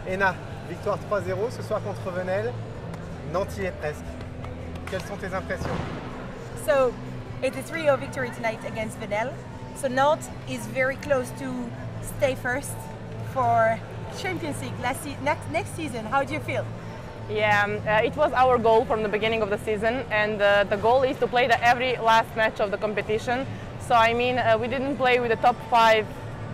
Ena, victoire 3-0 ce soir contre Venelle. Nantes y est presque. Quelles sont tes impressions? So it's a 3-0 victory tonight against Venelle. So Nantes is very close to stay first for Champions League next season. How do you feel? Yeah, it was our goal from the beginning of the season, and the goal is to play every last match of the competition. So I mean, we didn't play with the top 5.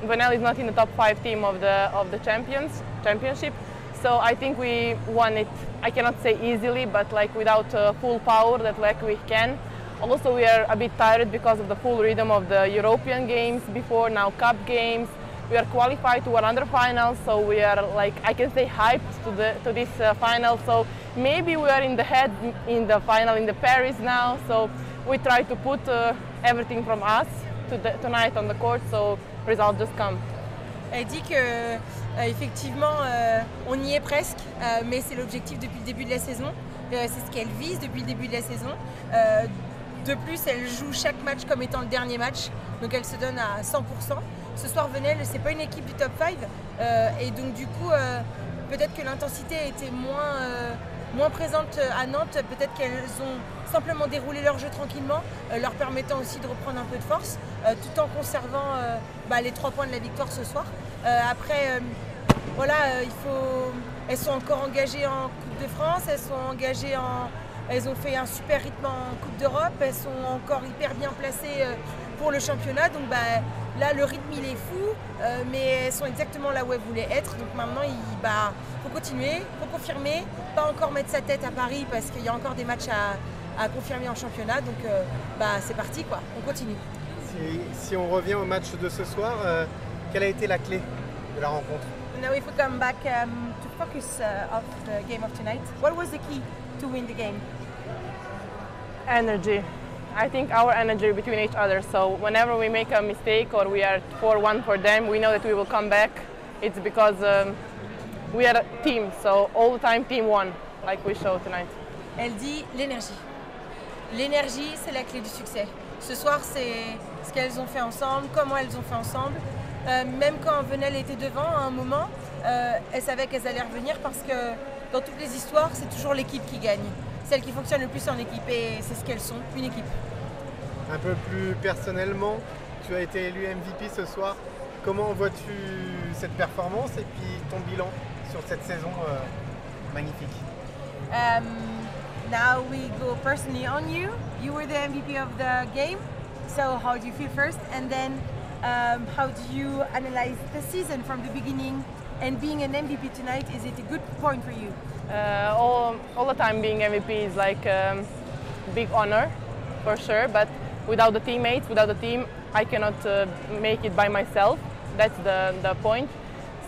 Venelle is not in the top 5 team of the championship. So I think we won it. I cannot say easily, but like without full power that like we can. Also, we are a bit tired because of the full rhythm of the European games before, now Cup games. We are qualified to another final, so we are like, I can say, hyped to this final. So maybe we are in the head in the final in the Paris now. So we try to put everything from us tonight on the court, so results just come. Elle dit que effectivement on y est presque, mais c'est l'objectif depuis le début de la saison. C'est ce qu'elle vise depuis le début de la saison. De plus, elle joue chaque match comme étant le dernier match, donc elle se donne à 100%. Ce soir, Venelle, c'est pas une équipe du top 5, et donc du coup, peut-être que l'intensité a été moins présente à Nantes, peut-être qu'elles ont simplement déroulé leur jeu tranquillement, leur permettant aussi de reprendre un peu de force, tout en conservant les 3 points de la victoire ce soir. Après, voilà, elles sont encore engagées en Coupe de France, elles ont fait un super rythme en Coupe d'Europe, elles sont encore hyper bien placées pour le championnat, donc là le rythme il est fou, mais elles sont exactement là où elles voulaient être, donc maintenant il faut continuer, il faut confirmer, pas encore mettre sa tête à Paris parce qu'il y a encore des matchs à confirmer en championnat, donc c'est parti quoi, on continue. Si on revient au match de ce soir, quelle a été la clé de la rencontre? Now if we come back to focus of the game of tonight, what was the key to win the game? Energy. I think our energy between each other. So whenever we make a mistake or we are 4-1 for them, we know that we will come back. It's because we are a team, so all the time team won, like we showed tonight. Elle dit l'énergie. L'énergie, c'est la clé du succès. Ce soir, c'est ce qu'elles ont fait ensemble, comment elles ont fait ensemble. Même quand Venelle était devant, à un moment, elles savaient qu'elles allaient revenir parce que dans toutes les histoires, c'est toujours l'équipe qui gagne. Celle qui fonctionne le plus en équipe, et c'est ce qu'elles sont, une équipe. Un peu plus personnellement, tu as été élu MVP ce soir. Comment vois-tu cette performance et puis ton bilan sur cette saison magnifique? Now we go personally on you. You were the MVP of the game. So how do you feel first? And then how do you analyze the season from the beginning? And being an MVP tonight, is it a good point for you? All the time being MVP is like a big honor, for sure, but without the teammates, without the team, I cannot make it by myself. That's the point.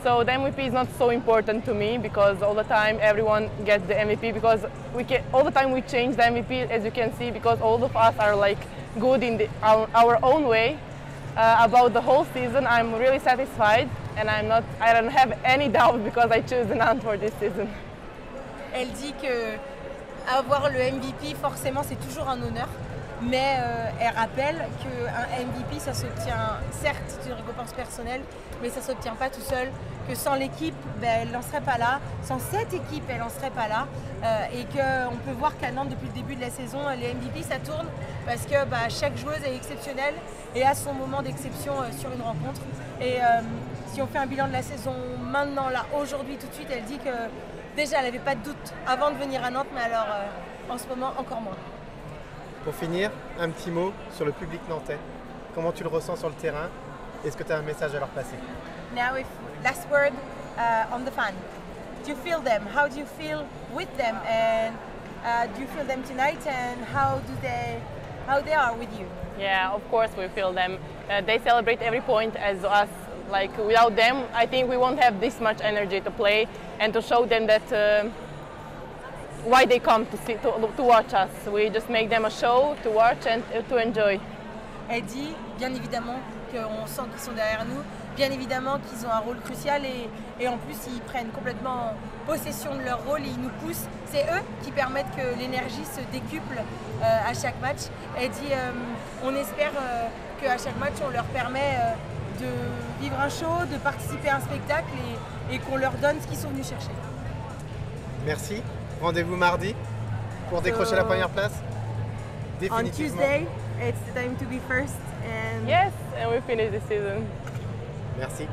So the MVP is not so important to me because all the time everyone gets the MVP because all the time we change the MVP, as you can see, because all of us are like good in our own way. About the whole season, I'm really satisfied, and I don't have any doubt because I choose Nantes for this season. Elle dit que avoir le MVP, forcément, c'est toujours un honneur, mais elle rappelle qu'un MVP, ça s'obtient, certes, c'est une récompense personnelle, mais ça ne s'obtient pas tout seul, que sans l'équipe, elle n'en serait pas là, sans cette équipe, elle n'en serait pas là, et qu'on peut voir qu'à Nantes, depuis le début de la saison, les MVP, ça tourne, parce que chaque joueuse est exceptionnelle et a son moment d'exception sur une rencontre. Et si on fait un bilan de la saison maintenant, là, aujourd'hui, tout de suite, elle dit que déjà, elle n'avait pas de doute avant de venir à Nantes, mais alors en ce moment, encore moins. Pour finir, un petit mot sur le public nantais. Comment tu le ressens sur le terrain? Est-ce que tu as un message à leur passer? Now, last word on the fan. Do you feel them? How do you feel with them? And do you feel them tonight? And how they are with you? Yeah, of course we feel them. They celebrate every point as us. Like without them, I think we won't have this much energy to play and to show them that why they come to watch us. We just make them a show to watch and to enjoy. Elle dit, bien évidemment, qu'on sent qu'ils sont derrière nous, bien évidemment qu'ils ont un rôle crucial et en plus ils prennent complètement possession de leur rôle et ils nous poussent. C'est eux qui permettent que l'énergie se décuple à chaque match. Elle dit, on espère qu'à chaque match on leur permet de vivre un show, de participer à un spectacle et qu'on leur donne ce qu'ils sont venus chercher. Merci. Rendez-vous mardi pour décrocher la première place. On Définitivement. Tuesday, it's the time to be first. And Yes, and we finish the season. Merci.